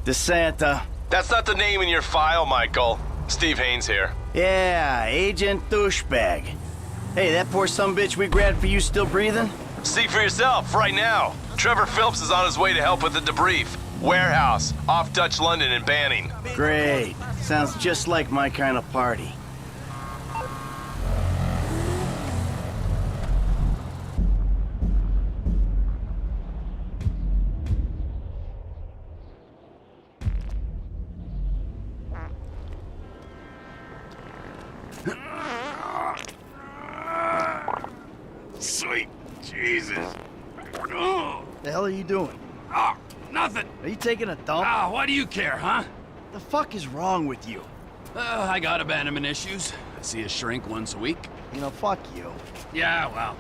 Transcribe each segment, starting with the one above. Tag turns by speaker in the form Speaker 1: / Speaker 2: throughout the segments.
Speaker 1: DeSanta.
Speaker 2: That's not the name in your file, Michael. Steve Haynes here.
Speaker 1: Yeah, Agent Douchebag. Hey, that poor sumbitch we grabbed for you still breathing?
Speaker 2: See for yourself, right now. Trevor Phillips is on his way to help with the debrief. Warehouse, off Dutch London and Banning.
Speaker 1: Great. Sounds just like my kind of party.
Speaker 3: Sweet Jesus.
Speaker 1: The hell are you doing?
Speaker 3: Oh, nothing.
Speaker 1: Are you taking a dump?
Speaker 3: Ah, why do you care, huh?
Speaker 1: The fuck is wrong with you?
Speaker 3: I got abandonment issues. I see a shrink once a week.
Speaker 1: You know, fuck you.
Speaker 3: Yeah, well,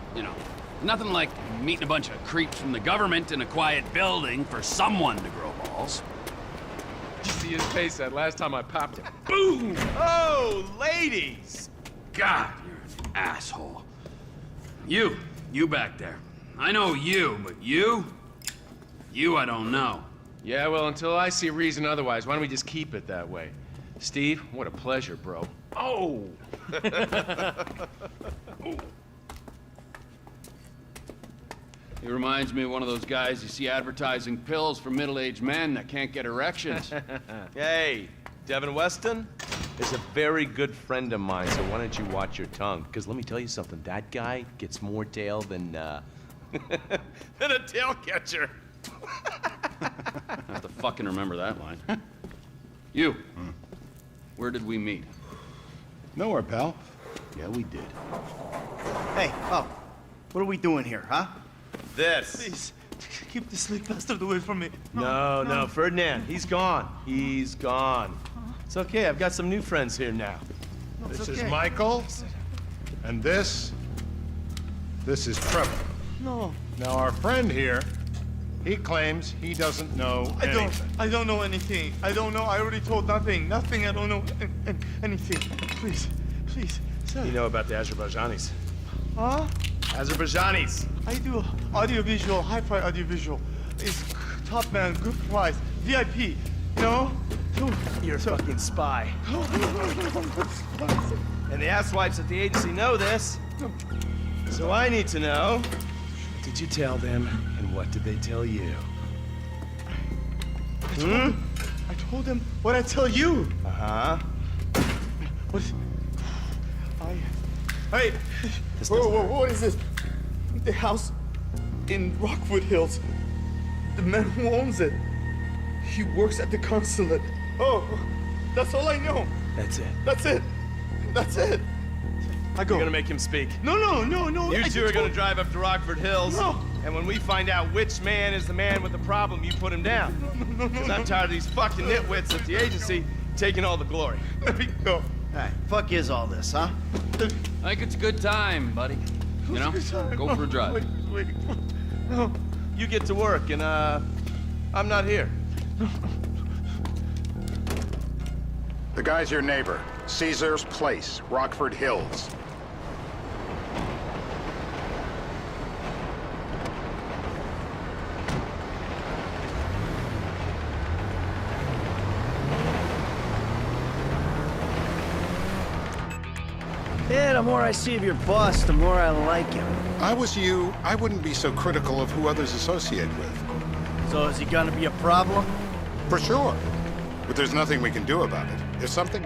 Speaker 3: nothing like meeting a bunch of creeps from the government in a quiet building for someone to grow balls.
Speaker 4: You see his face that last time I popped him.
Speaker 3: Boom!
Speaker 4: Oh, ladies!
Speaker 3: God, you're an asshole. You back there. I know you, but you I don't know.
Speaker 4: Yeah, well, until I see reason otherwise, why don't we just keep it that way? Steve, what a pleasure, bro. Oh!
Speaker 3: He reminds me of one of those guys you see advertising pills for middle-aged men that can't get erections.
Speaker 2: Hey, Devin Weston is a very good friend of mine, so why don't you watch your tongue? Because let me tell you something, that guy gets more tail than, than a tail catcher.
Speaker 3: I have to fucking remember that line. You, where did we meet?
Speaker 5: Nowhere, pal. Yeah, we did.
Speaker 1: Hey, oh, what are we doing here, huh?
Speaker 2: This.
Speaker 6: Please, keep the sleek bastard away from me.
Speaker 2: No, Ferdinand, he's gone. He's gone. It's okay, I've got some new friends here now.
Speaker 5: This is Michael, and this is Trevor.
Speaker 6: No,
Speaker 5: Now, our friend here, he claims he doesn't know anything.
Speaker 6: I don't know anything. I don't know. I already told nothing. Nothing. I don't know anything. Please, sir.
Speaker 2: You know about the Azerbaijanis.
Speaker 6: Huh?
Speaker 2: Azerbaijanis.
Speaker 6: I do audiovisual, hi-fi audiovisual. It's top man, good price, VIP. You know?
Speaker 2: You're a fucking spy. And the asswipes at the agency know this. So I need to know, what did you tell them, and what did they tell you?
Speaker 6: I told them what I tell you.
Speaker 2: Uh-huh.
Speaker 6: What? Hey! Whoa, what is this? The house in Rockwood Hills. The man who owns it. He works at the consulate. Oh, that's all I know.
Speaker 2: That's it.
Speaker 6: That's it. I go.
Speaker 2: You're gonna make him speak.
Speaker 6: No.
Speaker 2: You two are gonna drive up to Rockford Hills.
Speaker 6: No.
Speaker 2: And when we find out which man is the man with the problem, you put him down. Because I'm tired of these fucking nitwits at the agency taking all the glory.
Speaker 6: Let me go.
Speaker 1: Hey, fuck is all this, huh?
Speaker 3: I think it's a good time, buddy. You know, go for a drive.
Speaker 6: Wait. No.
Speaker 2: You get to work, and I'm not here.
Speaker 5: The guy's your neighbor. Caesar's Place, Rockford Hills.
Speaker 1: Yeah, the more I see of your boss, the more I like him.
Speaker 5: I was you, I wouldn't be so critical of who others associate with.
Speaker 1: So is he gonna be a problem?
Speaker 5: For sure. But there's nothing we can do about it. If something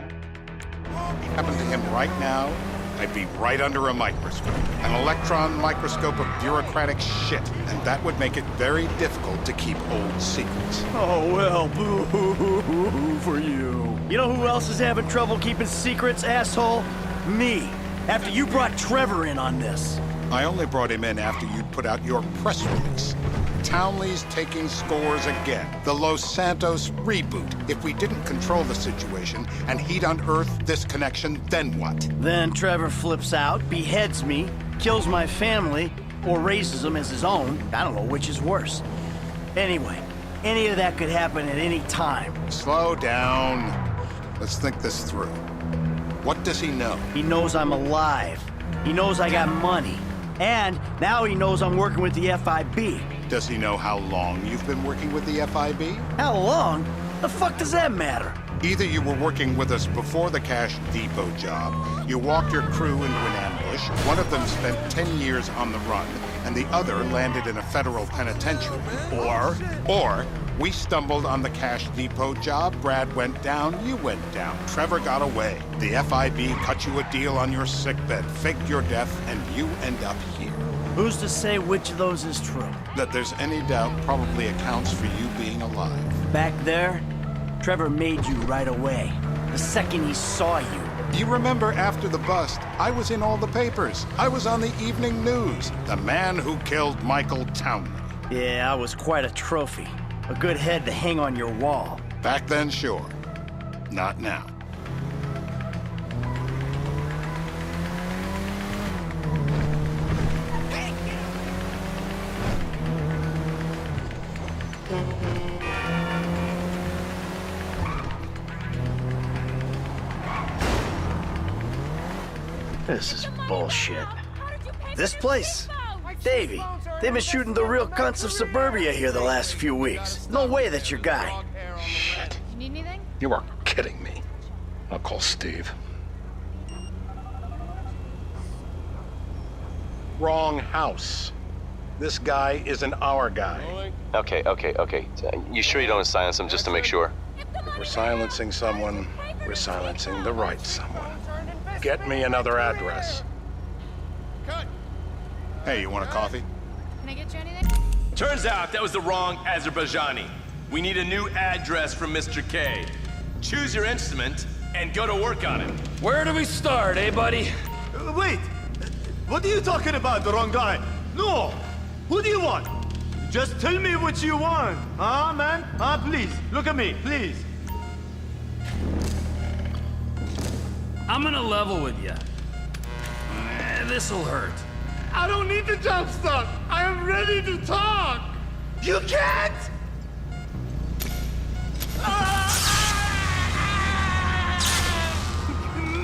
Speaker 5: happened to him right now, I'd be right under a microscope. An electron microscope of bureaucratic shit. And that would make it very difficult to keep old secrets.
Speaker 1: Oh, well, boo-hoo-hoo-hoo for you. You know who else is having trouble keeping secrets, asshole? Me. After you brought Trevor in on this.
Speaker 5: I only brought him in after you'd put out your press release. Townley's taking scores again. The Los Santos reboot. If we didn't control the situation and he'd unearthed this connection, then what?
Speaker 1: Then Trevor flips out, beheads me, kills my family, or raises them as his own. I don't know which is worse. Anyway, any of that could happen at any time.
Speaker 5: Slow down. Let's think this through. What does he know?
Speaker 1: He knows I'm alive. He knows I got money. And now he knows I'm working with the FIB.
Speaker 5: Does he know how long you've been working with the FIB?
Speaker 1: How long? The fuck does that matter?
Speaker 5: Either you were working with us before the Cash Depot job, you walked your crew into an ambush, one of them spent 10 years on the run, and the other landed in a federal penitentiary. Or we stumbled on the Cash Depot job, Brad went down, you went down, Trevor got away. The FIB cut you a deal on your sickbed, faked your death, and you end up here.
Speaker 1: Who's to say which of those is true?
Speaker 5: That there's any doubt probably accounts for you being alive.
Speaker 1: Back there, Trevor made you right away. The second he saw you.
Speaker 5: You remember after the bust, I was in all the papers. I was on the evening news. The man who killed Michael Townley.
Speaker 1: Yeah, I was quite a trophy. A good head to hang on your wall.
Speaker 5: Back then, sure. Not now.
Speaker 1: This is bullshit. This place? Davey, they've been shooting the real cunts of suburbia here the last few weeks. No way that's your guy.
Speaker 7: Shit.
Speaker 8: You need anything?
Speaker 7: You are kidding me. I'll call Steve. Wrong house. This guy isn't our guy.
Speaker 2: Okay. You sure you don't silence him just to make sure?
Speaker 7: If we're silencing someone, we're silencing the right someone. Get me another address.
Speaker 5: Hey, you want a coffee?
Speaker 8: Can I get you anything?
Speaker 2: Turns out that was the wrong Azerbaijani. We need a new address from Mr. K. Choose your instrument and go to work on it.
Speaker 3: Where do we start, eh, buddy?
Speaker 6: Wait! What are you talking about, the wrong guy? No! Who do you want? Just tell me what you want. Huh, man? Huh, please. Look at me, please.
Speaker 3: I'm gonna level with you. This'll hurt.
Speaker 6: I don't need the jump start. I am ready to talk. You can't!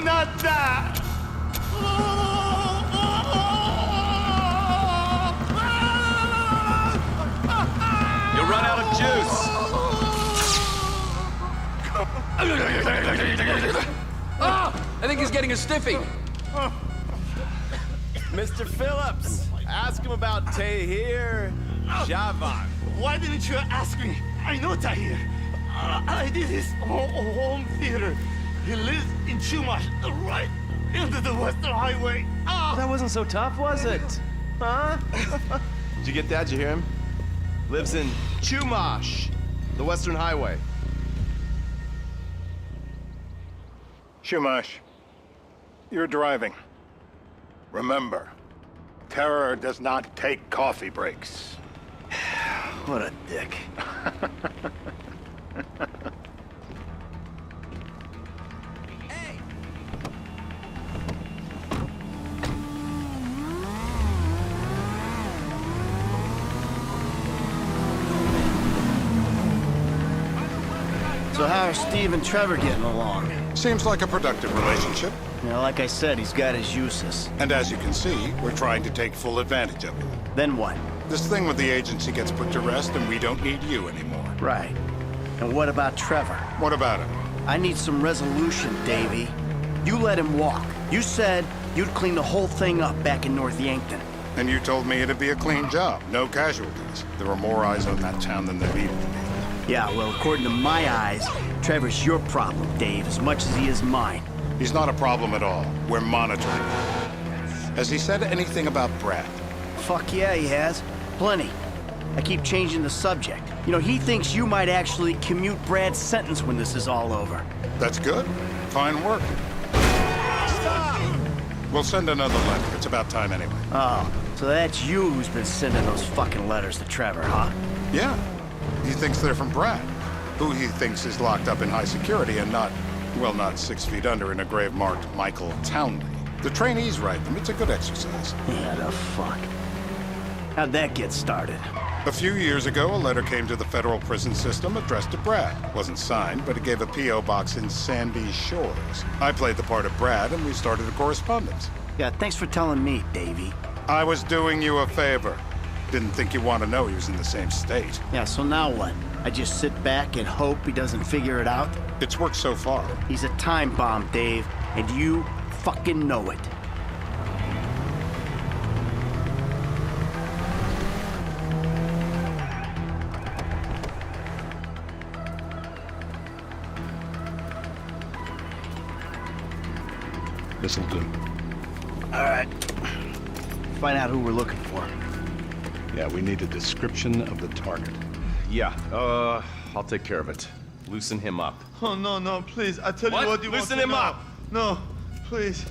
Speaker 6: Not that!
Speaker 2: You'll run out of juice.
Speaker 3: I think he's getting a stiffy.
Speaker 9: Mr. Phillips, ask him about Tahir Javan.
Speaker 6: Why didn't you ask me? I know Tahir. I did his home theater. He lives in Chumash, right into the Western Highway.
Speaker 9: That wasn't so tough, was it? Huh?
Speaker 2: Did you get that? Did you hear him? Lives in Chumash, the Western Highway.
Speaker 7: Shumash, you're driving. Remember, terror does not take coffee breaks.
Speaker 1: What a dick. So how are Steve and Trevor getting along?
Speaker 5: Seems like a productive relationship.
Speaker 1: You know, like I said, he's got his uses.
Speaker 5: And as you can see, we're trying to take full advantage of him.
Speaker 1: Then what?
Speaker 5: This thing with the agency gets put to rest and we don't need you anymore.
Speaker 1: Right. And what about Trevor?
Speaker 5: What about him?
Speaker 1: I need some resolution, Davey. You let him walk. You said you'd clean the whole thing up back in North Yankton.
Speaker 5: And you told me it'd be a clean job, no casualties. There were more eyes on that town than there needed to be.
Speaker 1: Yeah, well, according to my eyes, Trevor's your problem, Dave, as much as he is mine.
Speaker 5: He's not a problem at all. We're monitoring him. Has he said anything about Brad?
Speaker 1: Fuck yeah, he has. Plenty. I keep changing the subject. You know, he thinks you might actually commute Brad's sentence when this is all over.
Speaker 5: That's good. Fine work. We'll send another letter. It's about time anyway.
Speaker 1: Oh, so that's you who's been sending those fucking letters to Trevor, huh?
Speaker 5: Yeah. He thinks they're from Brad, who he thinks is locked up in high security and not, well, not 6 feet under in a grave marked Michael Townley. The trainees write them. It's a good exercise.
Speaker 1: Yeah, the fuck. How'd that get started?
Speaker 5: A few years ago, a letter came to the federal prison system addressed to Brad. Wasn't signed, but it gave a P.O. box in Sandy Shores. I played the part of Brad, and we started a correspondence.
Speaker 1: Yeah, thanks for telling me, Davey.
Speaker 5: I was doing you a favor. Didn't think you want to know he was in the same state.
Speaker 1: Yeah, so now what? I just sit back and hope he doesn't figure it out?
Speaker 5: It's worked so far.
Speaker 1: He's a time bomb, Dave, and you fucking know it.
Speaker 7: This'll do.
Speaker 1: All right. Find out who we're looking for.
Speaker 7: Yeah, we need a description of the target.
Speaker 2: Yeah, I'll take care of it. Loosen him up.
Speaker 6: Oh, no, no, please. I tell
Speaker 2: What?
Speaker 6: you what you
Speaker 2: Loosen
Speaker 6: want to
Speaker 2: him
Speaker 6: know.
Speaker 2: up.
Speaker 6: No, please.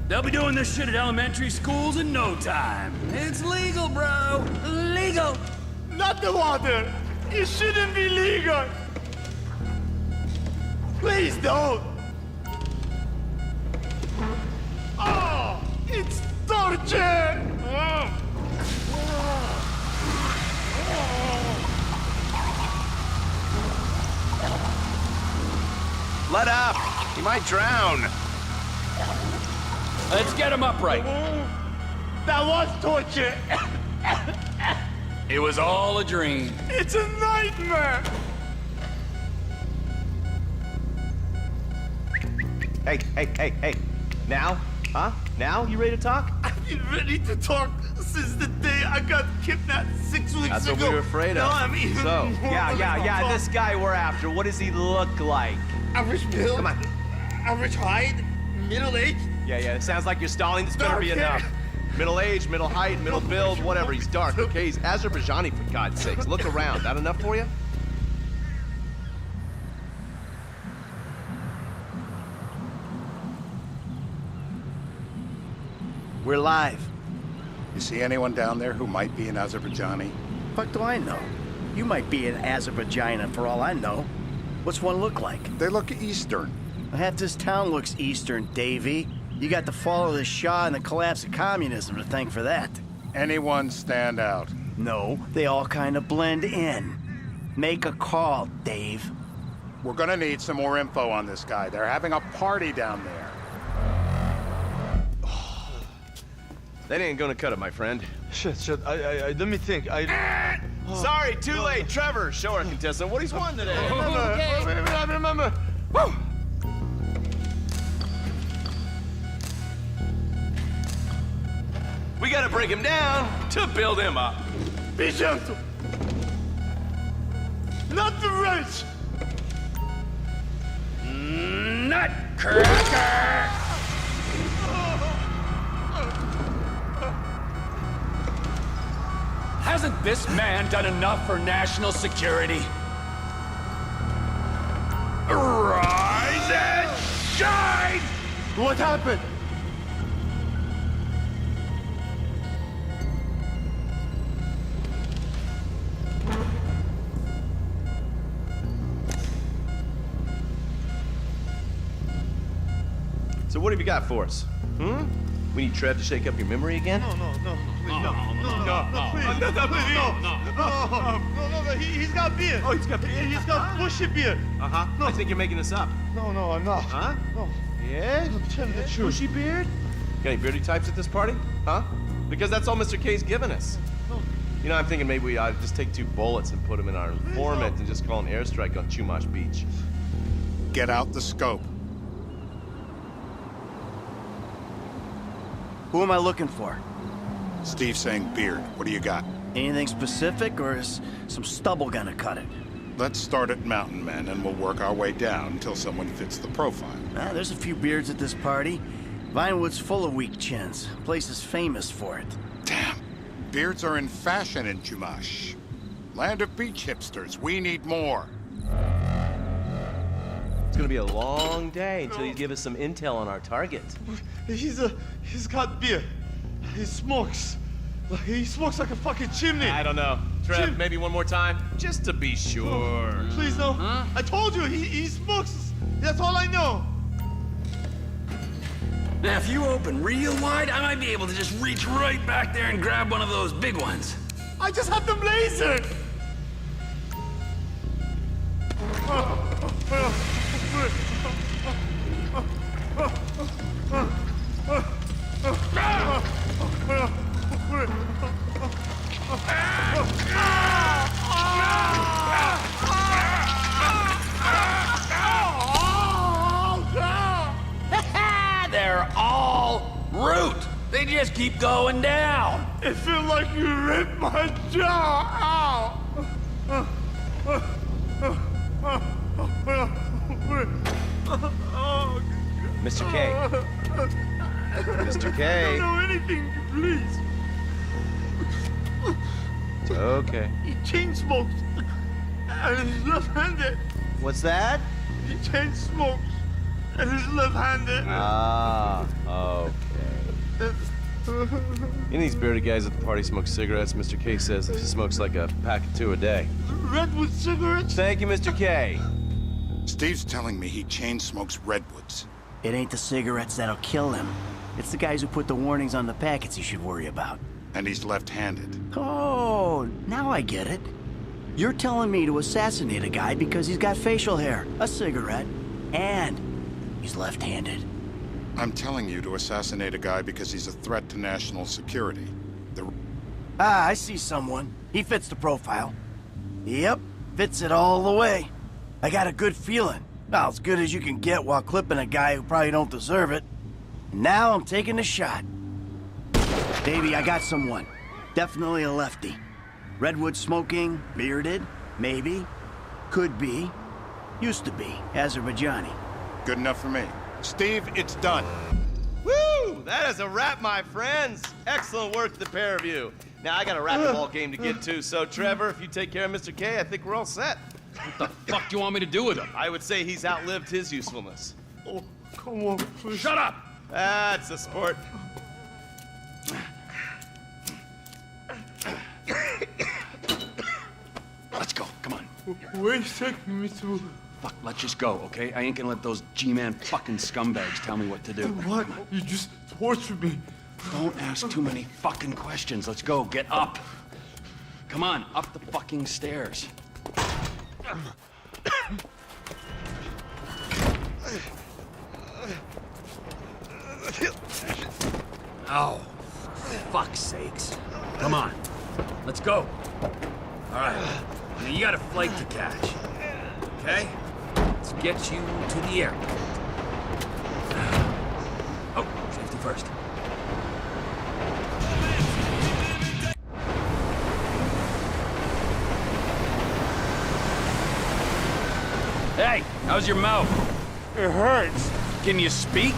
Speaker 3: They'll be doing this shit at elementary schools in no time. It's legal, bro. Legal.
Speaker 6: Not the water. It shouldn't be legal. Please don't. Oh, it's torture.
Speaker 2: Let up! He might drown.
Speaker 3: Let's get him upright.
Speaker 6: That was torture.
Speaker 3: It was all a dream.
Speaker 6: It's a nightmare.
Speaker 2: Hey. Now? Huh? Now? You ready to talk?
Speaker 6: I've been ready to talk since the day I got kidnapped 6 weeks
Speaker 2: That's
Speaker 6: ago.
Speaker 2: what we were afraid of.
Speaker 6: No, I'm even
Speaker 2: So,
Speaker 6: more
Speaker 9: Yeah,
Speaker 6: than
Speaker 9: this guy we're after, what does he look like?
Speaker 6: Average build.
Speaker 2: Come on.
Speaker 6: Average height. Middle age.
Speaker 9: Yeah, it sounds like you're stalling. This better be
Speaker 6: Okay.
Speaker 9: enough.
Speaker 2: Middle age, middle height, middle build, whatever. He's dark, okay? He's Azerbaijani, for God's sakes. Look around. That enough for you?
Speaker 1: We're live.
Speaker 5: You see anyone down there who might be an Azerbaijani?
Speaker 1: Fuck do I know? You might be an Azerbaijan for all I know. What's one look like?
Speaker 5: They look Eastern.
Speaker 1: Half this town looks Eastern, Davy. You got the fall of the Shah and the collapse of communism to thank for that.
Speaker 5: Anyone stand out?
Speaker 1: No, they all kind of blend in. Make a call, Dave.
Speaker 5: We're gonna need some more info on this guy. They're having a party down there.
Speaker 2: That ain't gonna cut it, my friend.
Speaker 6: Shit. Let me think.
Speaker 2: Sorry, too late. Trevor, show our contestant what he's won today.
Speaker 6: I remember. Woo!
Speaker 2: We gotta break him down to build him up.
Speaker 6: Be gentle. Not the rich.
Speaker 3: Nutcracker! Hasn't this man done enough for national security? Rise and shine!
Speaker 6: What happened?
Speaker 2: So what have you got for us? We need Trev to shake up your memory again?
Speaker 6: No, he's got beer.
Speaker 2: Oh, he's got beer.
Speaker 6: He's got bushy beer.
Speaker 2: Uh-huh. I think you're making this up.
Speaker 6: No, I'm not.
Speaker 2: Huh?
Speaker 6: No.
Speaker 2: Yeah?
Speaker 6: I'm telling the truth.
Speaker 2: Bushy beard? Got any beardy types at this party? Huh? Because that's all Mr. K's given us.
Speaker 6: No.
Speaker 2: You know, I'm thinking maybe we ought to just take 2 bullets and put them in our informant and just call an airstrike on Chumash Beach.
Speaker 5: Get out the scope.
Speaker 1: Who am I looking for?
Speaker 5: Steve's saying beard. What do you got?
Speaker 1: Anything specific, or is some stubble gonna cut it?
Speaker 5: Let's start at Mountain Men and we'll work our way down until someone fits the profile.
Speaker 1: There's a few beards at this party. Vinewood's full of weak chins. Place is famous for it.
Speaker 5: Damn. Beards are in fashion in Chumash. Land of beach hipsters. We need more.
Speaker 2: It's gonna be a long day until you give us some intel on our target.
Speaker 6: He's got beer. He smokes. He smokes like a fucking chimney.
Speaker 2: I don't know. Trev, maybe one more time? Just to be sure.
Speaker 6: Please, no. I told you, he smokes. That's all I know.
Speaker 3: Now, if you open real wide, I might be able to just reach right back there and grab one of those big ones.
Speaker 6: I just have them lasered.
Speaker 3: They just keep going down.
Speaker 6: It feels like you ripped my jaw out.
Speaker 9: Mr. K. Mr. K.
Speaker 6: I don't know anything, please.
Speaker 9: It's okay.
Speaker 6: He chain smokes. And he's left-handed.
Speaker 9: What's that?
Speaker 6: He chain smokes. And he's left-handed.
Speaker 2: Ah, okay. You know these bearded guys at the party smoke cigarettes? Mr. K says he smokes like a pack of 2 a day.
Speaker 6: Redwood cigarettes?
Speaker 2: Thank you, Mr. K.
Speaker 5: Steve's telling me he chain smokes redwoods.
Speaker 1: It ain't the cigarettes that'll kill him. It's the guys who put the warnings on the packets he should worry about.
Speaker 5: And he's left-handed.
Speaker 1: Oh, now I get it. You're telling me to assassinate a guy because he's got facial hair, a cigarette, and he's left-handed.
Speaker 5: I'm telling you to assassinate a guy because he's a threat to national security.
Speaker 1: Ah, I see someone. He fits the profile. Yep, fits it all the way. I got a good feeling. Well, as good as you can get while clipping a guy who probably don't deserve it. Now I'm taking the shot. Baby, I got someone. Definitely a lefty. Redwood smoking, bearded, maybe, could be, used to be, Azerbaijani.
Speaker 5: Good enough for me. Steve, it's done.
Speaker 2: Woo! That is a wrap, my friends. Excellent work, the pair of you. Now, I got a racquetball game to get to, so Trevor, if you take care of Mr. K, I think we're all set.
Speaker 3: What the fuck do you want me to do with him?
Speaker 2: I would say he's outlived his usefulness.
Speaker 6: Oh, come on, please.
Speaker 3: Shut up!
Speaker 2: That's a sport.
Speaker 3: Let's go, come on.
Speaker 6: Where you taking me to?
Speaker 3: Fuck, let's just go, okay? I ain't gonna let those G-Man fucking scumbags tell me what to do.
Speaker 6: What? You just tortured me.
Speaker 3: Don't ask too many fucking questions. Let's go, get up. Come on, up the fucking stairs. Oh, fuck's sakes. Come on, let's go. All right, now you got a flight to catch, okay? Let's get you to the airport. Oh, safety first. Hey, how's your mouth?
Speaker 6: It hurts.
Speaker 3: Can you speak?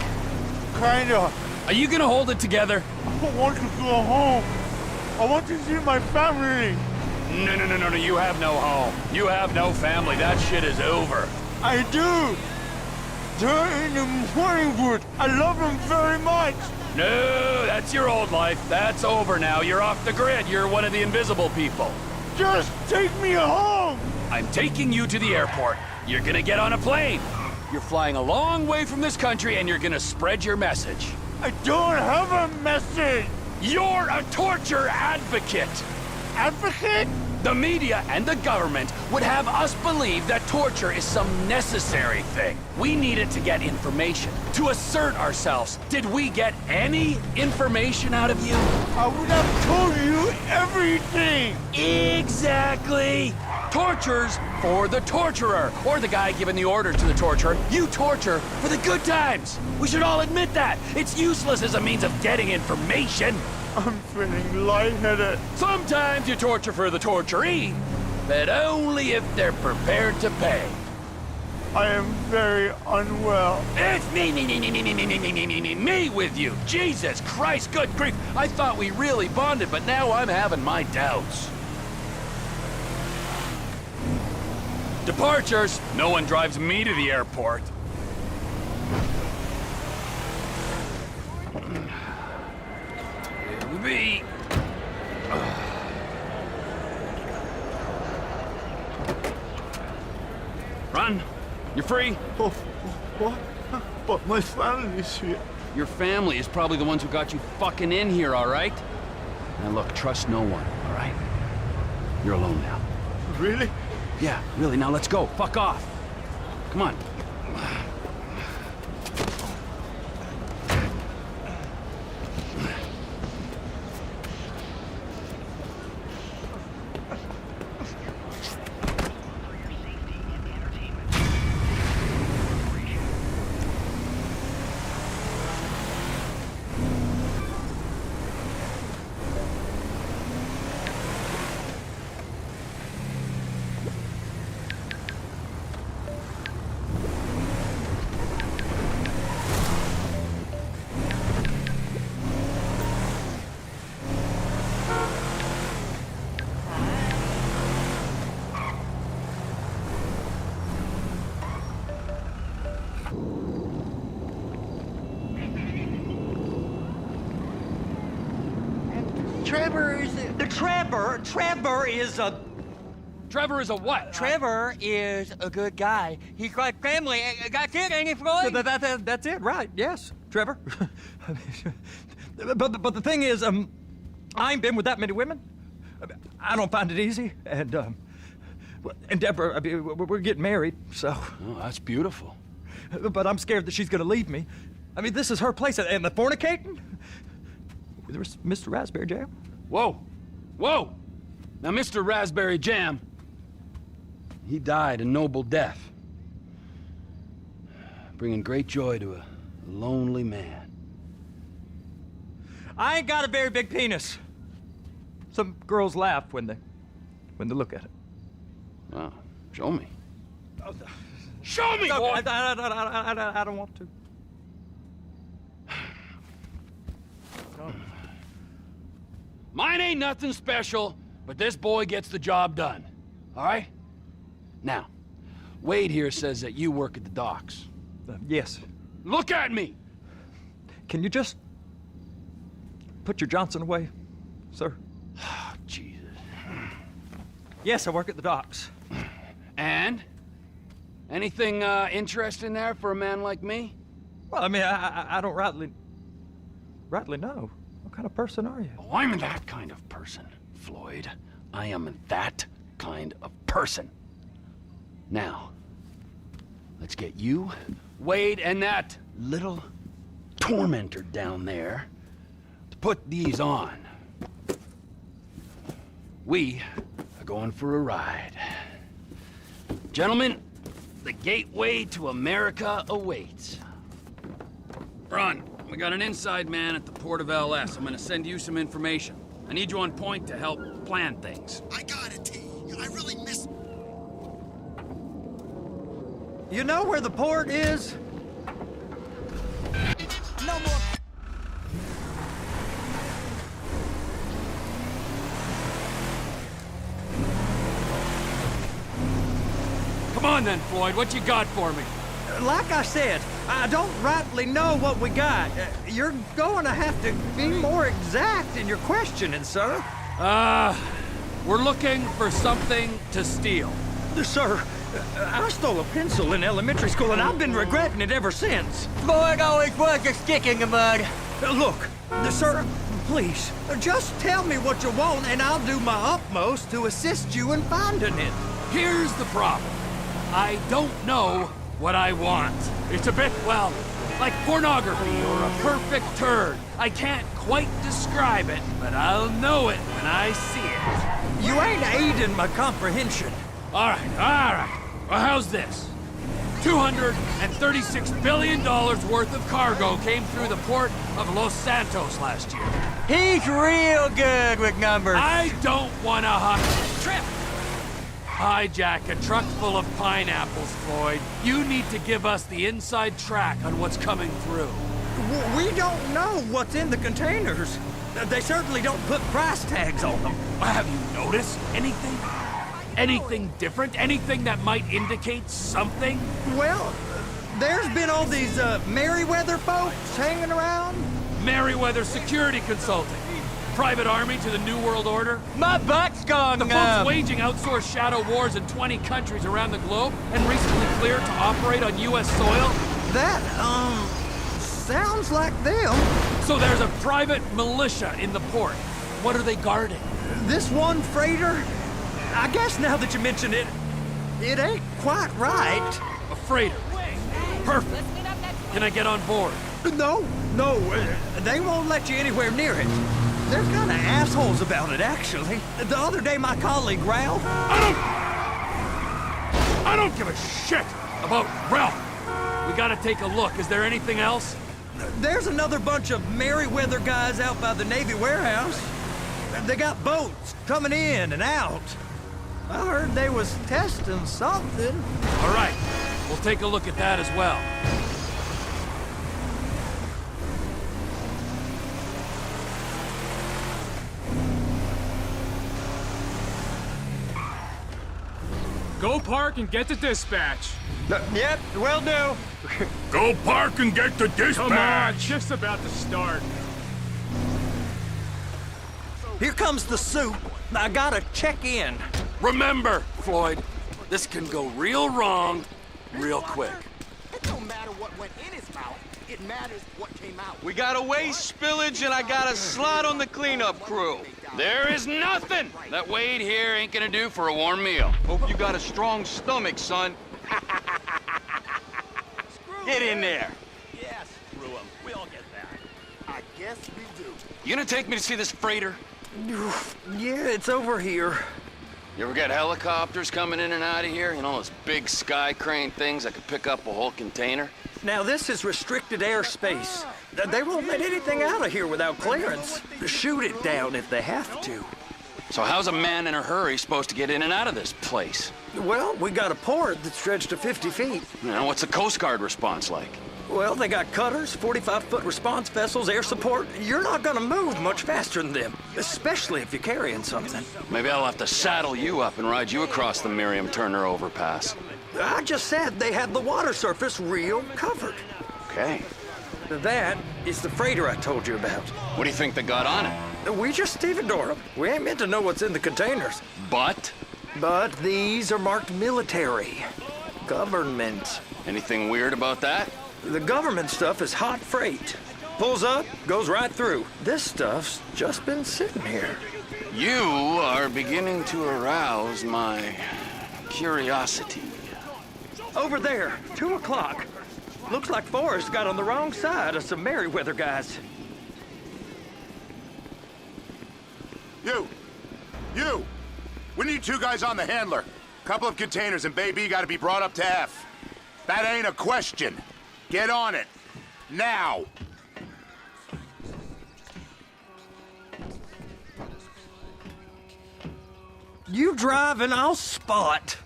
Speaker 6: Kinda.
Speaker 3: Are you gonna hold it together?
Speaker 6: I want to go home. I want to see my family.
Speaker 3: No, you have no home. You have no family. That shit is over.
Speaker 6: I do. They're in the Morningwood. I love them very much.
Speaker 3: No, that's your old life. That's over now. You're off the grid. You're one of the invisible people.
Speaker 6: Just take me home.
Speaker 3: I'm taking you to the airport. You're gonna get on a plane. You're flying a long way from this country and you're gonna spread your message.
Speaker 6: I don't have a message.
Speaker 3: You're a torture advocate.
Speaker 6: Advocate?
Speaker 3: The media and the government would have us believe that torture is some necessary thing. We need it to get information, to assert ourselves. Did we get any information out of you?
Speaker 6: I would have told you everything.
Speaker 3: Exactly. Torture's for the torturer, or the guy giving the order to the torturer. You torture for the good times. We should all admit that. It's useless as a means of getting information.
Speaker 6: I'm feeling lightheaded.
Speaker 3: Sometimes you torture for the torturee, but only if they're prepared to pay.
Speaker 6: I am very unwell.
Speaker 3: It's me with you. Jesus Christ, good grief. I thought we really bonded, but now I'm having my doubts. Departures. No one drives me to the airport. Here we be. Run. You're free.
Speaker 6: Oh, what? But my family's here.
Speaker 3: Your family is probably the ones who got you fucking in here, all right? Now look, trust no one, all right? You're alone now.
Speaker 6: Really?
Speaker 3: Yeah, really, now let's go. Fuck off. Come on.
Speaker 8: Trevor is a...
Speaker 3: Trevor is a what?
Speaker 8: Trevor is a good guy. He's like family. That's it, ain't it, Floyd?
Speaker 10: That's it, right? Yes, Trevor. but the thing is, I ain't been with that many women. I don't find it easy, and Deborah, I mean, we're getting married, so.
Speaker 3: Oh, that's beautiful.
Speaker 10: But I'm scared that she's gonna leave me. I mean, this is her place, and the fornicating? There's Mr. Raspberry Jam.
Speaker 3: Whoa, whoa! Now, Mr. Raspberry Jam, he died a noble death, bringing great joy to a lonely man.
Speaker 10: I ain't got a very big penis. Some girls laugh when they look at it.
Speaker 3: Oh, show me. Show me,
Speaker 10: No,
Speaker 3: boy!
Speaker 10: I don't want to.
Speaker 3: Mine ain't nothing special, but this boy gets the job done. All right? Now, Wade here says that you work at the docks.
Speaker 10: Yes.
Speaker 3: Look at me!
Speaker 10: Can you just put your Johnson away, sir?
Speaker 3: Oh, Jesus.
Speaker 10: Yes, I work at the docks.
Speaker 3: And? Anything interesting there for a man like me?
Speaker 10: Well, I mean, I don't rightly know. What kind of person are you?
Speaker 3: Oh, I'm that kind of person, Floyd. I am that kind of person. Now, let's get you, Wade, and that little tormentor down there to put these on. We are going for a ride. Gentlemen, the gateway to America awaits. Ron, we got an inside man at the port of LS. I'm gonna send you some information. I need you on point to help plan things.
Speaker 11: I got it, T. I really miss...
Speaker 10: You know where the port is?
Speaker 11: No more...
Speaker 3: Come on then, Floyd, what you got for me?
Speaker 10: Like I said, I don't rightly know what we got. You're going to have to be more exact in your questioning, sir.
Speaker 3: We're looking for something to steal.
Speaker 10: Sir, I stole a pencil in elementary school, and I've been regretting it ever since.
Speaker 8: Floyd always was a stick in the mud.
Speaker 10: Look, sir, please, just tell me what you want, and I'll do my utmost to assist you in finding it.
Speaker 3: Here's the problem. I don't know what I want. It's a bit, well, like pornography or a perfect turd. I can't quite describe it, but I'll know it when I see it.
Speaker 10: You ain't aiding my comprehension.
Speaker 3: All right. Well, how's this? $236 billion worth of cargo came through the port of Los Santos last year.
Speaker 8: He's real good with numbers.
Speaker 3: I don't want to hijack a truck full of pineapples, Floyd. You need to give us the inside track on what's coming through.
Speaker 10: We don't know what's in the containers. They certainly don't put price tags on them.
Speaker 3: Have you noticed anything? Anything different? Anything that might indicate something?
Speaker 10: Well, there's been all these Merryweather folks hanging around.
Speaker 3: Merryweather Security Consulting. Private army to the New World Order.
Speaker 8: My butt's gone
Speaker 3: The folks waging outsourced shadow wars in 20 countries around the globe and recently cleared to operate on U.S. soil.
Speaker 10: That, sounds like them.
Speaker 3: So there's a private militia in the port. What are they guarding?
Speaker 10: This one freighter? I guess now that you mention it, it ain't quite right.
Speaker 3: A freighter. Perfect. Can I get on board?
Speaker 10: No, they won't let you anywhere near it. They're kind of assholes about it, actually. The other day, my colleague, Ralph...
Speaker 3: I don't give a shit about Ralph. We gotta take a look. Is there anything else?
Speaker 10: There's another bunch of Merryweather guys out by the Navy warehouse. They got boats coming in and out. I heard they was testing something.
Speaker 3: All right, we'll take a look at that as well.
Speaker 12: Go park and get the dispatch.
Speaker 10: Yep, will do.
Speaker 12: Go park and get the dispatch. Come on, shift's about to start.
Speaker 10: Here comes the soup. I gotta check in.
Speaker 3: Remember, Floyd, this can go real wrong real quick.
Speaker 11: It don't matter what went in his mouth. It matters what came out.
Speaker 8: We got a waste spillage and I got a slot on the cleanup crew.
Speaker 3: There is nothing that Wade here ain't gonna do for a warm meal.
Speaker 8: Hope you got a strong stomach, son. Get in there.
Speaker 11: Yeah, screw him. We all get that. I guess we do.
Speaker 3: You gonna take me to see this freighter?
Speaker 10: Yeah, it's over here.
Speaker 3: You ever get helicopters coming in and out of here? You know, those big sky crane things that could pick up a whole container?
Speaker 10: Now, this is restricted airspace. They won't let anything out of here without clearance. Shoot it down if they have to.
Speaker 3: So how's a man in a hurry supposed to get in and out of this place?
Speaker 10: Well, we got a port that stretched to 50 feet.
Speaker 3: You know, what's the Coast Guard response like?
Speaker 10: Well, they got cutters, 45-foot response vessels, air support. You're not gonna move much faster than them, especially if you're carrying something.
Speaker 3: Maybe I'll have to saddle you up and ride you across the Miriam Turner overpass.
Speaker 10: I just said they have the water surface real covered.
Speaker 3: Okay.
Speaker 10: That is the freighter I told you about.
Speaker 3: What do you think they got on it?
Speaker 10: We just stevedore them. We ain't meant to know what's in the containers.
Speaker 3: But
Speaker 10: these are marked military. Government.
Speaker 3: Anything weird about that?
Speaker 10: The government stuff is hot freight. Pulls up, goes right through. This stuff's just been sitting here.
Speaker 3: You are beginning to arouse my curiosity.
Speaker 10: Over there, 2 o'clock. Looks like Forrest got on the wrong side of some Merryweather guys.
Speaker 13: You! We need 2 guys on the handler. Couple of containers and Baby gotta be brought up to F. That ain't a question. Get on it. Now!
Speaker 10: You drive and I'll spot.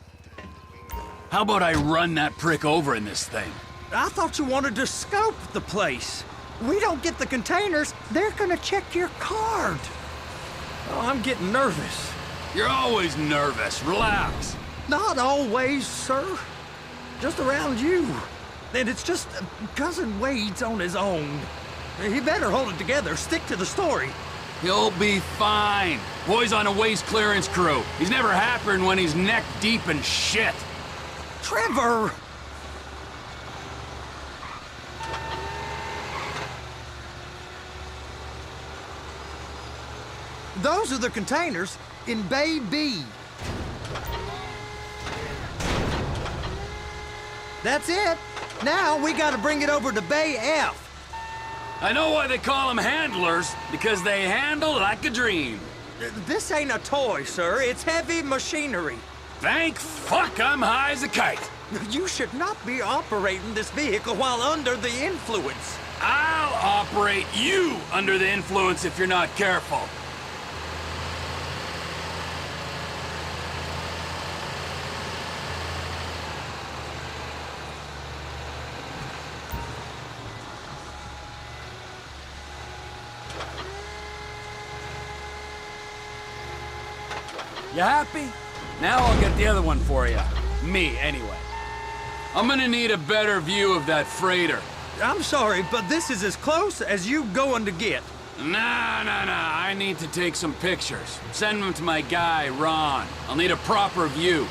Speaker 3: How about I run that prick over in this thing?
Speaker 10: I thought you wanted to scope the place. We don't get the containers, they're gonna check your card. Oh, I'm getting nervous.
Speaker 3: You're always nervous. Relax.
Speaker 10: Not always, sir. Just around you. And it's just Cousin Wade's on his own. He better hold it together, stick to the story.
Speaker 3: He'll be fine. Boy's on a waste clearance crew. He's never happier when he's neck deep in shit.
Speaker 10: Trevor! Those are the containers in Bay B. That's it. Now we gotta bring it over to Bay F.
Speaker 3: I know why they call them handlers, because they handle like a dream.
Speaker 10: This ain't a toy, sir. It's heavy machinery.
Speaker 3: Thank fuck I'm high as a kite.
Speaker 10: You should not be operating this vehicle while under the influence.
Speaker 3: I'll operate you under the influence if you're not careful. You happy? Now I'll get the other one for you. Me, anyway. I'm gonna need a better view of that freighter.
Speaker 10: I'm sorry, but this is as close as you going to get.
Speaker 3: Nah. I need to take some pictures. Send them to my guy, Ron. I'll need a proper view.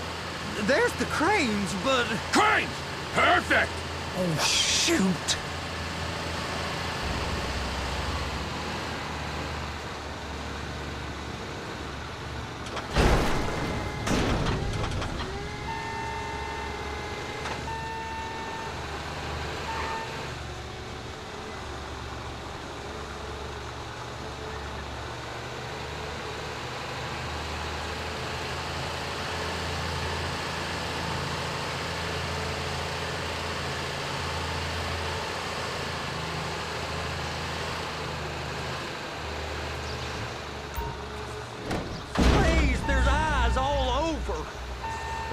Speaker 10: There's the cranes, but...
Speaker 3: Cranes! Perfect!
Speaker 10: Oh, shoot.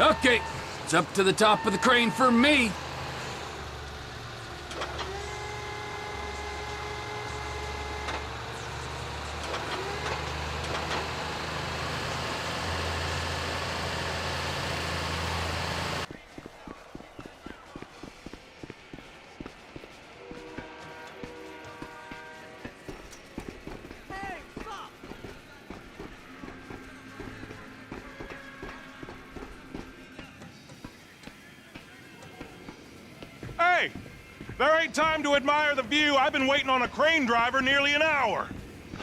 Speaker 3: Okay, it's up to the top of the crane for me.
Speaker 14: There ain't time to admire the view. I've been waiting on a crane driver nearly an hour.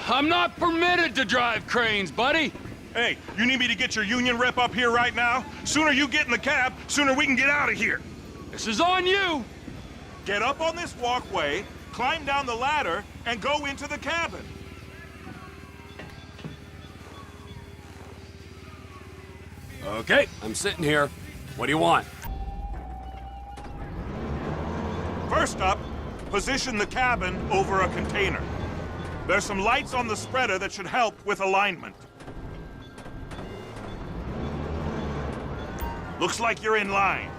Speaker 3: I'm not permitted to drive cranes, buddy.
Speaker 14: Hey, you need me to get your union rep up here right now? Sooner you get in the cab, sooner we can get out of here.
Speaker 3: This is on you.
Speaker 14: Get up on this walkway, climb down the ladder, and go into the cabin.
Speaker 3: Okay, I'm sitting here. What do you want?
Speaker 14: First up, position the cabin over a container. There's some lights on the spreader that should help with alignment. Looks like you're in line.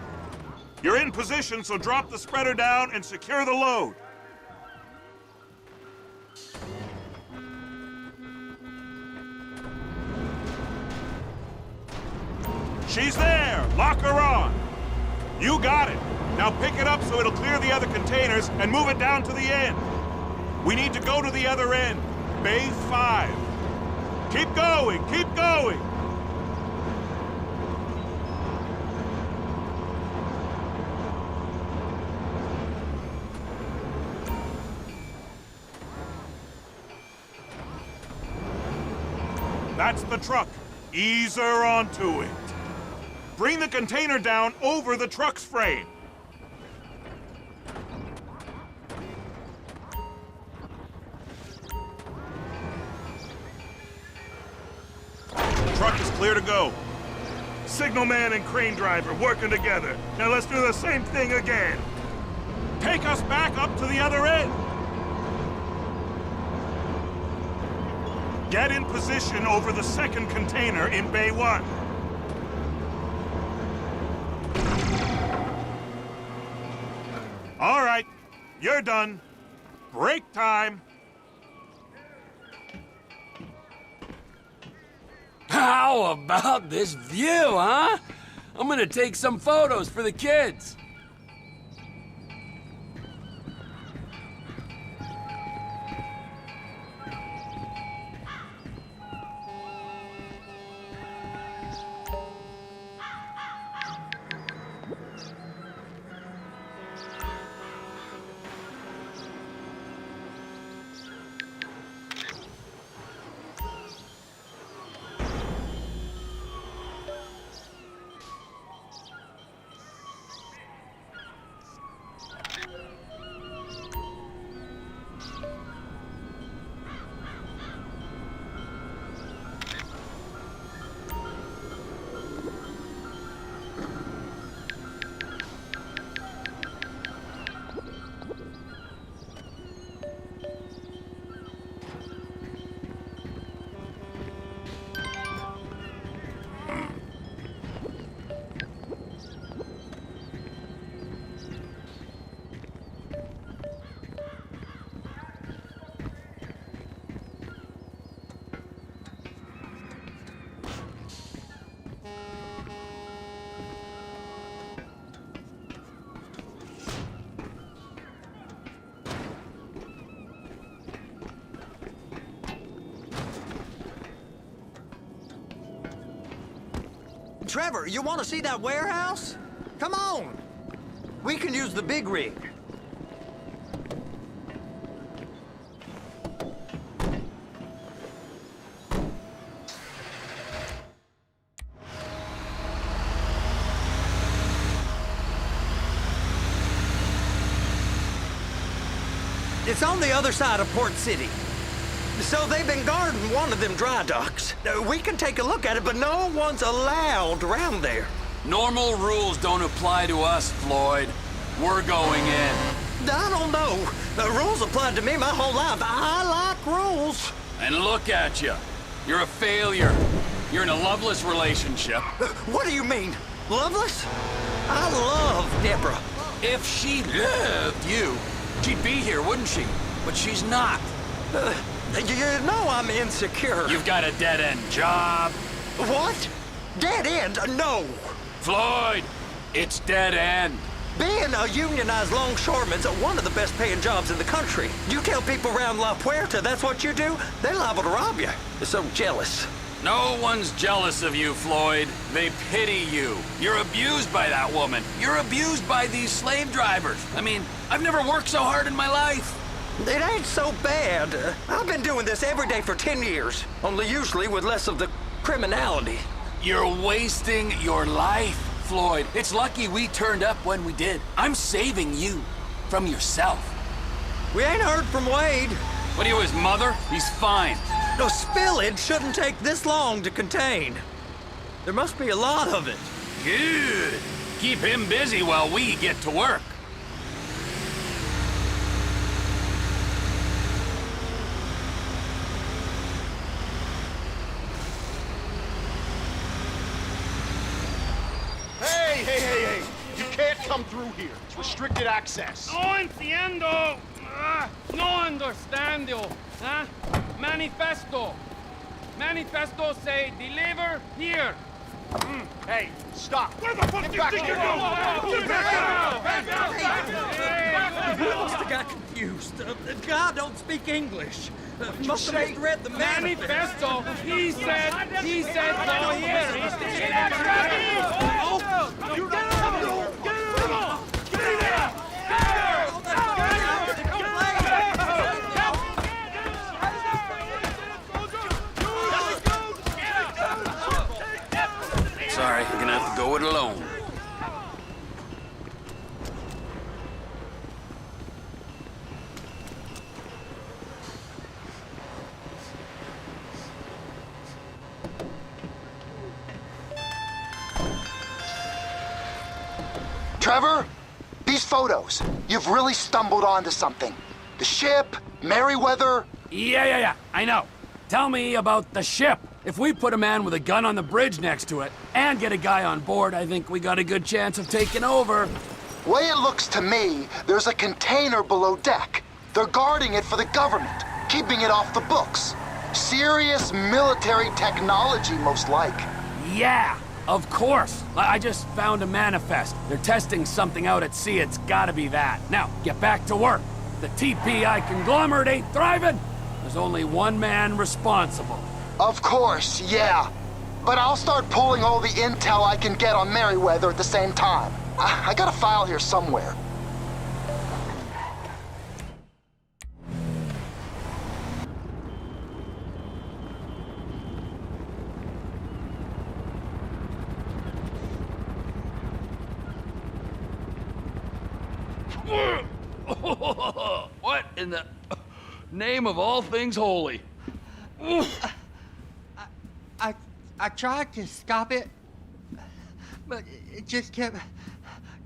Speaker 14: You're in position, so drop the spreader down and secure the load. She's there! Lock her on! You got it! Now pick it up so it'll clear the other containers and move it down to the end. We need to go to the other end. Bay 5. Keep going! Keep going! That's the truck. Ease her onto it. Bring the container down over the truck's frame. The truck is clear to go. Signalman and crane driver working together. Now let's do the same thing again. Take us back up to the other end. Get in position over the second container in Bay 1. All right, you're done. Break time.
Speaker 3: How about this view, huh? I'm gonna take some photos for the kids.
Speaker 10: Trevor, you want to see that warehouse? Come on. We can use the big rig. It's on the other side of Port City. So they've been guarding one of them dry docks. We can take a look at it, but no one's allowed around there.
Speaker 3: Normal rules don't apply to us, Floyd. We're going in.
Speaker 10: I don't know. The rules applied to me my whole life. I like rules.
Speaker 3: And look at you. You're a failure. You're in a loveless relationship.
Speaker 10: What do you mean? Loveless? I love Deborah.
Speaker 3: If she loved you, she'd be here, wouldn't she? But she's not.
Speaker 10: You know I'm insecure.
Speaker 3: You've got a dead-end job.
Speaker 10: What? Dead end? No.
Speaker 3: Floyd, it's dead end.
Speaker 10: Being a unionized longshoreman's one of the best paying jobs in the country. You tell people around La Puerta that's what you do, they're liable to rob you. They're so jealous.
Speaker 3: No one's jealous of you, Floyd. They pity you. You're abused by that woman. You're abused by these slave drivers. I mean, I've never worked so hard in my life.
Speaker 10: It ain't so bad. I've been doing this every day for 10 years, only usually with less of the criminality.
Speaker 3: You're wasting your life, Floyd. It's lucky we turned up when we did. I'm saving you from yourself.
Speaker 10: We ain't heard from Wade.
Speaker 3: What are you, his mother? He's fine.
Speaker 10: No, spillage shouldn't take this long to contain. There must be a lot of it.
Speaker 3: Good. Keep him busy while we get to work.
Speaker 11: Hey! You can't come through here. It's restricted access.
Speaker 12: No entiendo. No understando. Huh? Manifesto. Manifesto say deliver here.
Speaker 11: Hey, stop.
Speaker 12: Where the fuck do you think you're going?
Speaker 10: He must have got confused. The guy don't speak English. Must have misread the
Speaker 12: manifesto. He said go here.
Speaker 3: Sorry, you're gonna have to go it alone.
Speaker 15: Trevor, these photos, you've really stumbled onto something. The ship, Merryweather.
Speaker 3: Yeah, I know. Tell me about the ship. If we put a man with a gun on the bridge next to it and get a guy on board, I think we got a good chance of taking over.
Speaker 15: Way it looks to me, there's a container below deck. They're guarding it for the government, keeping it off the books. Serious military technology, most like.
Speaker 3: Yeah, of course. I just found a manifest. They're testing something out at sea. It's gotta be that. Now, get back to work. The TPI conglomerate ain't thriving. There's only one man responsible.
Speaker 15: Of course, yeah. But I'll start pulling all the intel I can get on Merryweather at the same time. I got a file here somewhere.
Speaker 3: What in the name of all things holy?
Speaker 8: I tried to stop it, but it just kept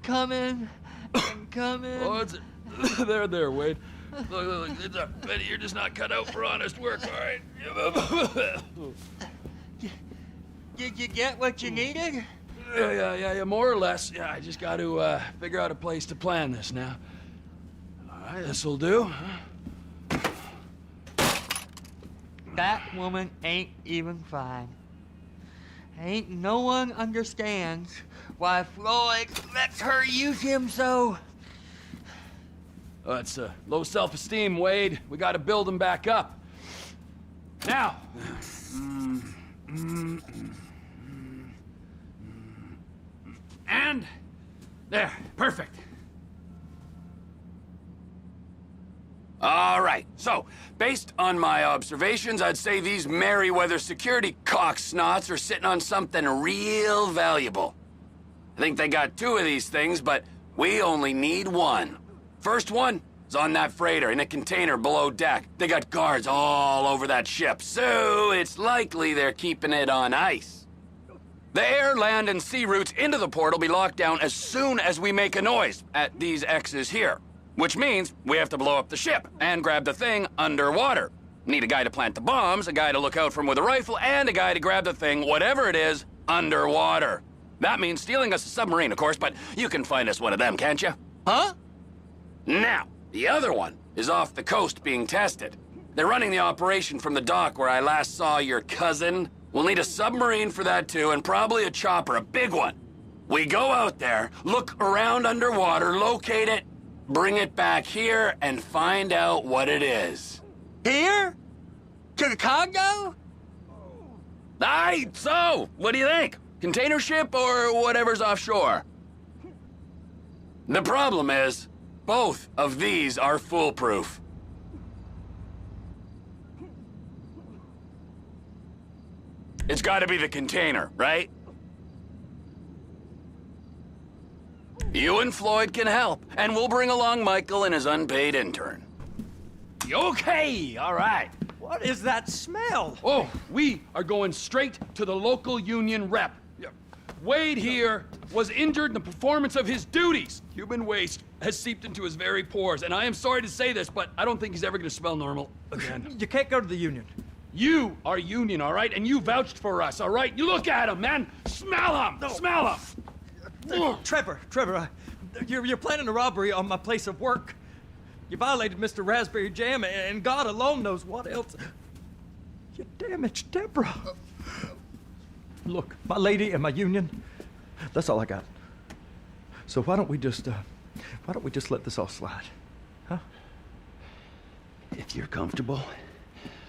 Speaker 8: coming and coming.
Speaker 3: Oh, it's there, Wade. Look, Betty, you're just not cut out for honest work, all right?
Speaker 8: Did you get what you needed?
Speaker 3: Yeah, more or less. Yeah, I just got to figure out a place to plan this now. All right, this'll do.
Speaker 8: That woman ain't even fine. Ain't no one understands why Floyd lets her use him so.
Speaker 3: It's low self-esteem, Wade. We got to build him back up. Now. And there, perfect. All right, so, based on my observations, I'd say these Merryweather security cocksnots are sitting on something real valuable. I think they got 2 of these things, but we only need 1. First one is on that freighter in a container below deck. They got guards all over that ship, so it's likely they're keeping it on ice. The air, land, and sea routes into the port will be locked down as soon as we make a noise at these X's here. Which means we have to blow up the ship and grab the thing underwater. Need a guy to plant the bombs, a guy to look out for him with a rifle, and a guy to grab the thing, whatever it is, underwater. That means stealing us a submarine, of course, but you can find us one of them, can't you? Huh? Now, the other one is off the coast being tested. They're running the operation from the dock where I last saw your cousin. We'll need a submarine for that too, and probably a chopper, a big one. We go out there, look around underwater, locate it, bring it back here, and find out what it is.
Speaker 8: Here? To the Congo?
Speaker 3: Aye, so, what do you think? Container ship or whatever's offshore? The problem is, both of these are foolproof. It's gotta be the container, right? You and Floyd can help, and we'll bring along Michael and his unpaid intern. Okay, all right.
Speaker 10: What is that smell?
Speaker 3: Oh, we are going straight to the local union rep. Wade here was injured in the performance of his duties. Human waste has seeped into his very pores, and I am sorry to say this, but I don't think he's ever gonna smell normal again.
Speaker 10: You can't go to the union.
Speaker 3: You are union, all right? And you vouched for us, all right? You look at him, man. Smell him. No. Smell him.
Speaker 10: Trevor, you're planning a robbery on my place of work. You violated Mr. Raspberry Jam, and God alone knows what else. You damaged Deborah. Look, my lady and my union, that's all I got. So why don't we just let this all slide, huh?
Speaker 3: If you're comfortable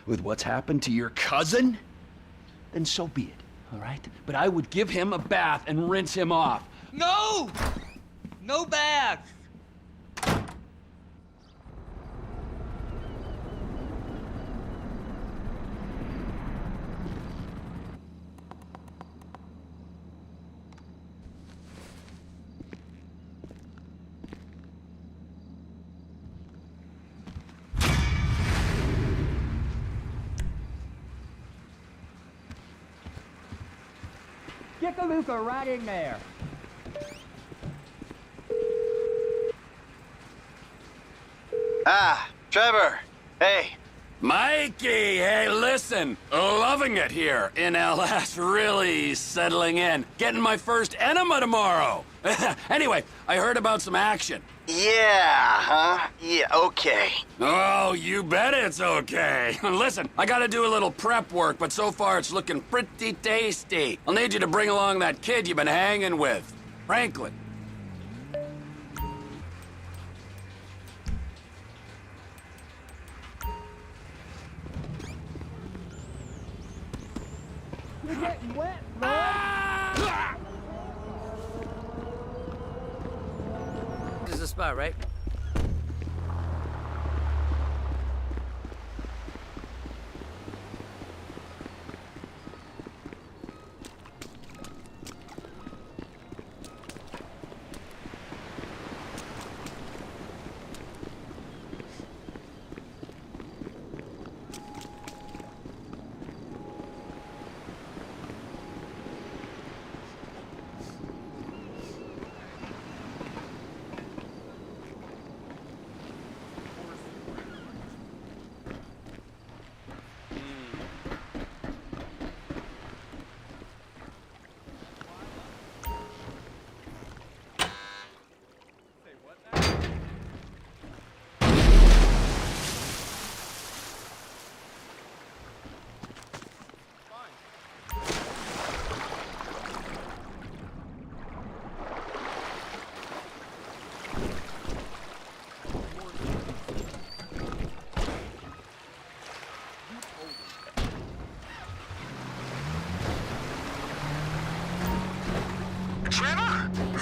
Speaker 3: with what's happened to your cousin, then so be it, all right? But I would give him a bath and rinse him off.
Speaker 8: No! No baths!
Speaker 10: Get the Luca right in there.
Speaker 9: Ah, Trevor. Hey.
Speaker 3: Mikey, hey, listen. Loving it here in LS. Really settling in. Getting my first enema tomorrow. Anyway, I heard about some action.
Speaker 9: Yeah, huh? Yeah, okay.
Speaker 3: Oh, you bet it's okay. Listen, I gotta do a little prep work, but so far it's looking pretty tasty. I'll need you to bring along that kid you've been hanging with, Franklin.
Speaker 10: You're getting wet, Lloyd.
Speaker 8: This is the spot, right?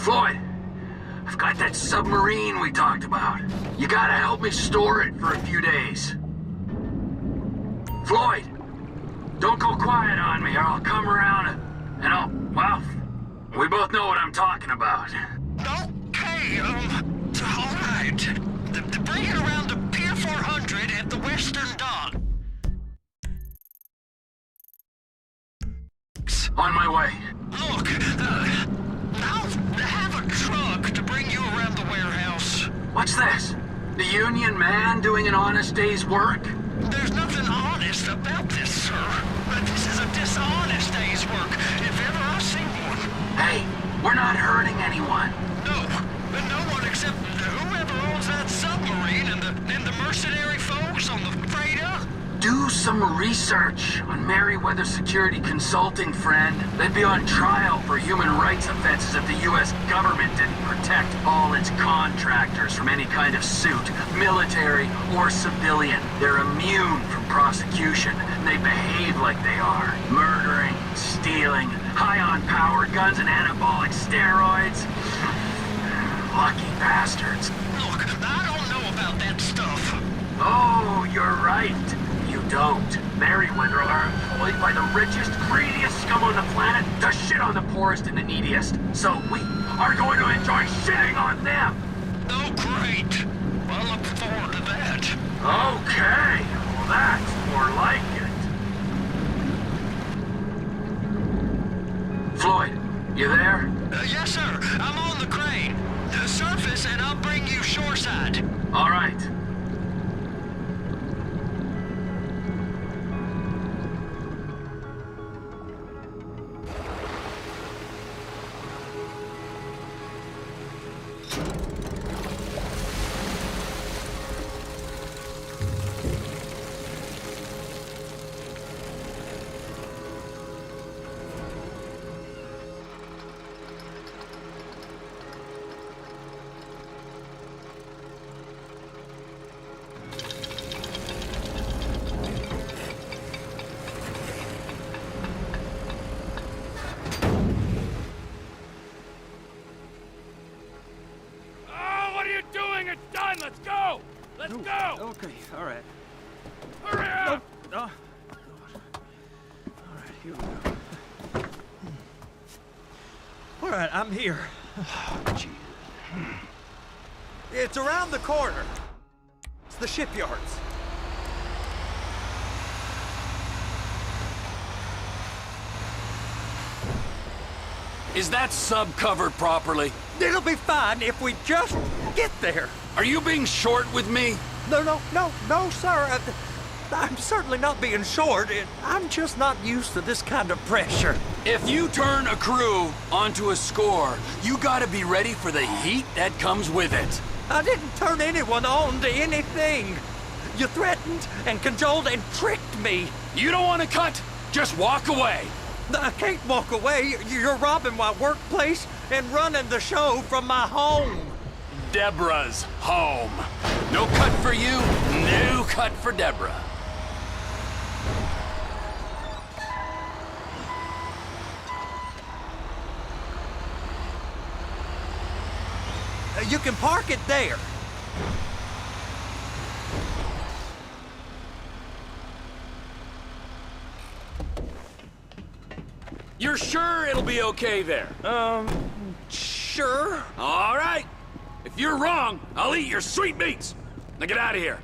Speaker 3: Floyd, I've got that submarine we talked about. You gotta help me store it for a few days. Floyd, don't go quiet on me or I'll come around and well, we both know what I'm talking about.
Speaker 16: Okay, all right. Bring it around to Pier 400 at the Western Dock.
Speaker 3: On my way.
Speaker 16: Look, I'll have a truck to bring you around the warehouse.
Speaker 3: What's this? The union man doing an honest day's work?
Speaker 16: There's nothing honest about this, sir. This is a dishonest day's work, if ever I've seen one.
Speaker 3: Hey, we're not hurting anyone.
Speaker 16: No one except whoever owns that submarine and the mercenary folks on the freighter.
Speaker 3: Do some research on Merryweather Security Consulting, friend. They'd be on trial for human rights offenses if the U.S. government didn't protect all its contractors from any kind of suit, military or civilian. They're immune from prosecution, and they behave like they are. Murdering, stealing, high on power guns and anabolic steroids. Lucky bastards.
Speaker 16: Look, I don't know about that stuff.
Speaker 3: Oh, you're right. You don't. Merryweather are employed by the richest, greediest scum on the planet to shit on the poorest and the neediest. So we are going to enjoy shitting on them.
Speaker 16: Oh, great. Well, I look forward to that.
Speaker 3: Okay. Well, that's more like it. Floyd, you there?
Speaker 16: Yes, sir. I'm on the crane. Surface, and I'll bring you shoreside.
Speaker 3: All right. Let's go! Let's go!
Speaker 10: Okay, all right.
Speaker 3: Hurry up!
Speaker 10: Oh, all right, here we go. All right, I'm here. Jesus. It's around the corner. It's the shipyards.
Speaker 3: Is that sub covered properly?
Speaker 10: It'll be fine if we just get there.
Speaker 3: Are you being short with me?
Speaker 10: No, sir. I'm certainly not being short. I'm just not used to this kind of pressure.
Speaker 3: If you turn a crew onto a score, you gotta be ready for the heat that comes with it.
Speaker 10: I didn't turn anyone on to anything. You threatened and cajoled and tricked me.
Speaker 3: You don't want to cut? Just walk away.
Speaker 10: I can't walk away. You're robbing my workplace and running the show from my home.
Speaker 3: Deborah's home. No cut for you, no cut for Deborah.
Speaker 10: You can park it there.
Speaker 3: You're sure it'll be okay there?
Speaker 10: Sure.
Speaker 3: All right. If you're wrong, I'll eat your sweetmeats. Now get out of here.